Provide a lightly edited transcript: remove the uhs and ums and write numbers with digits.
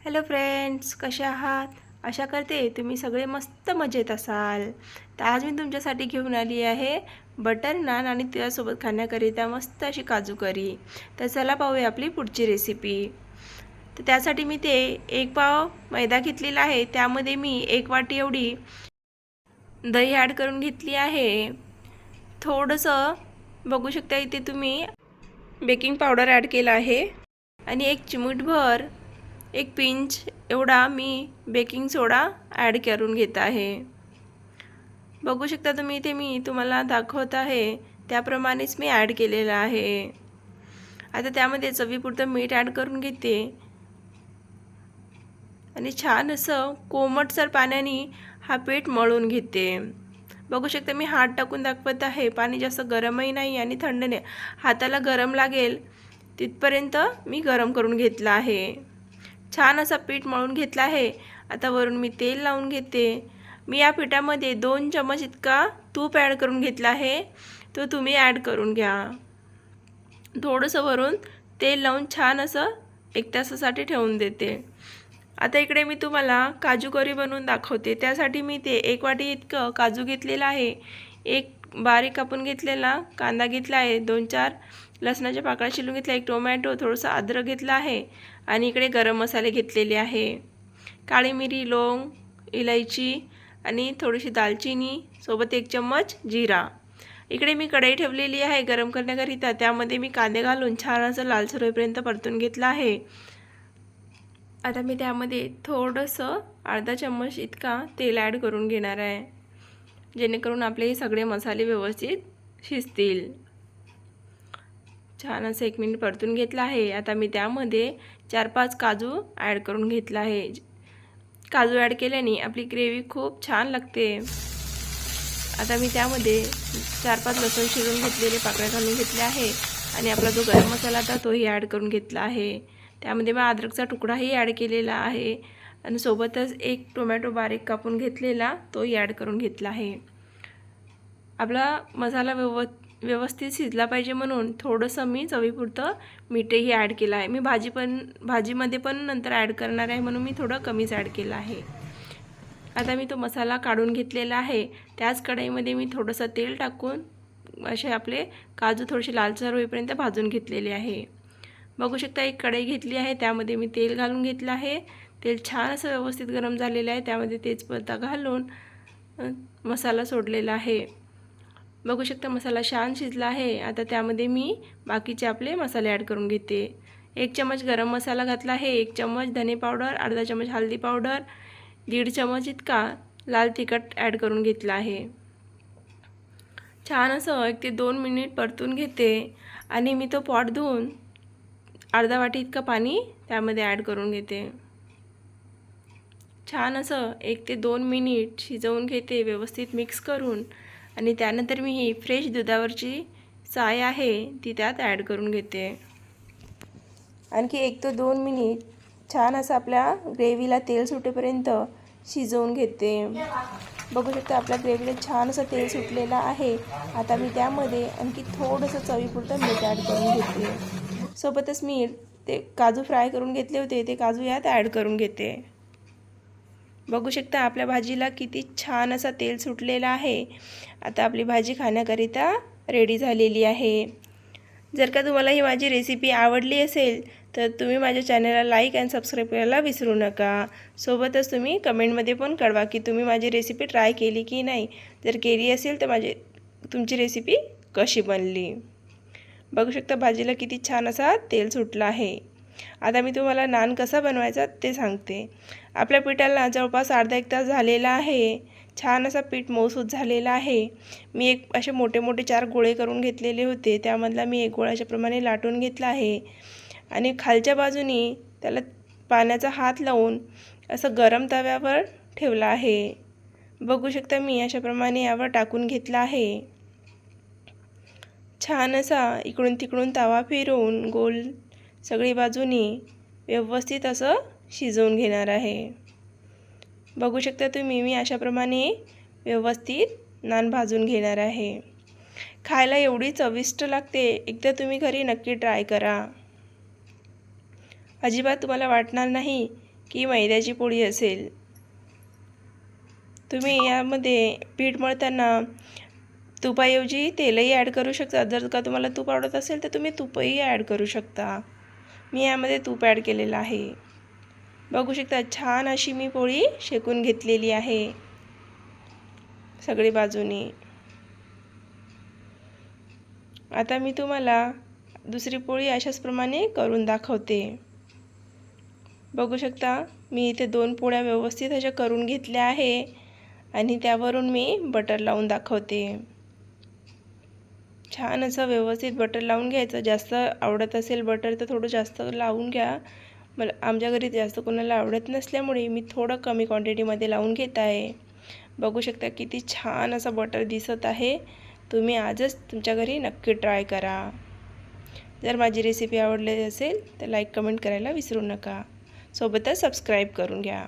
Hello friends, कसे आहात? आशा करते तुम्ही सगळे मस्त मजेत असाल. तर आज मी तुमच्यासाठी घेऊन आली आहे बटर नान आणि त्यासोबत खाण्याकरिता मस्त अशी काजू करी. तर चला पाहूया आपली पुढची रेसिपी. तर त्यासाठी मी ते 1 पाव मैदा घेतलेला आहे. त्यामध्ये मी 1 वाटी एवढी दही ॲड करून घेतली आहे. थोडंसं बघू शकता इथे तुम्ही बेकिंग पावडर ॲड केला आहे आणि 1 चिमूटभर 1 पिंच एवढा मी बेकिंग सोडा ॲड करून घेत आहे. बघू शकता तुम्ही इथे मी तुम्हाला दाखवत आहे त्याप्रमाणेच मी ॲड केलेलं आहे. आता त्यामध्ये चवीपुरतं मीठ ॲड करून घेते आणि छान असं कोमटसर पाण्याने हा पीठ मळून घेते. बघू शकता मी हात टाकून दाखवत आहे. पाणी जास्त गरमही नाही आणि थंड नाही, हाताला गरम लागेल तिथपर्यंत मी गरम करून घेतला आहे. छान असा पीठ मळून घेतला आहे. आता वरून मी तेल लावून घेते. मी या पिठामध्ये 2 चमच इतका तूप ॲड करून घेतला आहे. तो तुम्ही ॲड करून घ्या. थोडंसं वरून तेल लावून छान असं 1 तासासाठी ठेवून देते. आता इकडे मी तुम्हाला काजू करी बनवून दाखवते. त्यासाठी मी ते 1 वाटी इतकं काजू घेतलेला आहे. 1 बारीक कापून घेतलेला कांदा घेतला आहे. 2-4 लसणाच्या पाकळ्या चिरून घेतल्या. 1 टोमॅटो, थोडंसं अद्रक घेतलं आहे आणि इकडे गरम मसाले घेतलेले आहे. काळी मिरी, लवंग, इलायची आणि थोडीशी दालचिनी, सोबत 1 चम्मच जिरा. इकडे मी कढई ठेवलेली आहे गरम करण्याकरिता. त्यामध्ये मी कांदे घालून छान असं लालसर होईपर्यंत परतून घेतलं आहे. आता मी त्यामध्ये थोडंसं अर्धा चम्मच इतका तेल ॲड करून घेणार आहे, जेणेकरून आपले सगळे मसाले व्यवस्थित शिजतील. छान असं 1 मिनिट परतून घेतलं आहे. आता मी त्यामध्ये 4-5 काजू ॲड करून घेतला आहे. काजू ॲड केल्याने आपली ग्रेव्ही खूप छान लागते. आता मी त्यामध्ये 4-5 लसूण चिरून घेतलेले पाकळ्या घालून घेतले आहे आणि आपला जो गरम मसाला होता तोही ॲड करून घेतला आहे. त्यामध्ये मी अद्रकचा तुकडाही ॲड केलेला आहे आणि सोबतच 1 टोमॅटो बारीक कापून घेतलेला तोही ॲड करून घेतला आहे. आपला मसाला व्यवस्थित शिजला पाहिजे म्हणून थोडंसं मी चवीपुरतं मीठही ॲड केलं आहे. मी भाजीमध्ये पण नंतर ॲड करणार आहे म्हणून मी थोडं कमीच ॲड केलं आहे. आता मी तो मसाला काढून घेतलेला आहे. त्याच कढईमध्ये मी थोडंसं तेल टाकून असे आपले काजू थोडेसे लालसर होईपर्यंत भाजून घेतलेले आहे. बघू शकता 1 कढई घेतली आहे. त्यामध्ये मी तेल घालून घेतलं आहे. तेल छान असं व्यवस्थित गरम झालेलं आहे. त्यामध्ये तेजपत्ता घालून मसाला सोडलेला आहे. बघू शकता मसाला छान शिजला आहे. आता त्यामध्ये मी बाकीचे आपले मसाले ॲड करून घेते. 1 चम्मच गरम मसाला घातला आहे, 1 चम्मच धने पावडर, अर्धा चम्मच हळदी पावडर, 1.5 चम्मच इतका लाल तिखट ॲड करून घेतला आहे. छान असं 1 ते 2 मिनिट परतून घेते आणि मी तो पॉट धुवून अर्धा वाटी इतकं पाणी त्यामध्ये ॲड करून घेते. छान असं 1 ते 2 मिनिट शिजवून घेते व्यवस्थित मिक्स करून आणि त्यानंतर मी ही फ्रेश दुधावरची साय आहे ती त्यात ॲड करून घेते. आणखी 1 ते 2 मिनिट छान असं आपल्या ग्रेव्हीला तेल सुटेपर्यंत शिजवून घेते. बघू शकता आपल्या ग्रेव्हीला छान असं तेल सुटलेलं आहे. आता मी त्यामध्ये आणखी थोडंसं चवीपुरतं मीठ ॲड करून घेते. सोबतच मी ते काजू फ्राय करून घेतले होते ते काजू यात ॲड करून घेते. बघू शकता आपल्या भाजीला किती छान असा तेल सुटलेला आहे. आता आपली भाजी खाण्याकरिता रेडी झालेली आहे. जर का तुम्हाला ही माझी रेसिपी आवडली असेल तर तुम्ही माझ्या चॅनलला लाईक आणि सबस्क्राईब करायला विसरू नका. सोबतच तुम्ही कमेंटमध्ये पण कळवा की तुम्ही माझी रेसिपी ट्राय केली की नाही. जर केली असेल तर तुमची रेसिपी कशी बनली. बघू शकता भाजीला किती छान असा तेल सुटला आहे. आता मी तुम्हाला नान कसा बनवायचा ते सांगते. आपल्या पिठाला जवळपास अर्धा 1 तास झालेला आहे. छान असा पीठ मऊसूत झालेला आहे. मी असे मोठे 4 गोळे करून घेतलेले होते. त्यामधला मी 1 गोळ्याच्या प्रमाणे लाटून घेतला आहे आणि खालच्या बाजूनी त्याला पाण्याचा हात लावून असं गरम तव्यावर ठेवला आहे. बघू शकता मी अशाप्रमाणे यावर टाकून घेतला आहे. छान असा इकडून तिकडून तवा फिरवून गोल सगळी बाजूनी व्यवस्थित असं शिजवून घेणार आहे. बघू शकता तुम्ही मी अशाप्रमाणे व्यवस्थित नान भाजून घेणार आहे. खायला एवढी चविष्ट लागते. एकदा तुम्ही घरी नक्की ट्राय करा. अजिबात तुम्हाला वाटणार नाही की मैद्याची पोळी असेल, तुम्ही यामध्ये पीठ मळताना तुपाऐवजी तेलही ॲड करू शकता. जर का तुम्हाला तूप आवडत असेल तर तुम्ही तूपही ॲड करू शकता. मी यामध्ये तूप ॲड केलेलं आहे. बघू शकता छान अशी मी पोळी शेकून घेतलेली आहे सगळी बाजूनी. आता मी तुम्हाला दुसरी पोळी अशाच प्रमाणे करून दाखवते. बघू शकता मी इथे 2 पोळ्या व्यवस्थित अशा करून घेतल्या आहे आणि त्यावरून मी बटर लावून दाखवते. छान असं व्यवस्थित बटर लावून घ्यायचं. जास्त आवडत असेल बटर तर थोडं जास्त लावून घ्या. मला आमच्या घरी जास्त कोणाला आवडत नसल्यामुळे मी थोडं कमी क्वांटिटीमध्ये लावून घेत आहे. बघू शकता किती छान असं बटर दिसत आहे. तुम्ही आजच तुमच्या घरी नक्की ट्राय करा. जर माझी रेसिपी आवडली असेल तर लाईक कमेंट करायला विसरू नका. सोबतच सबस्क्राईब करून घ्या.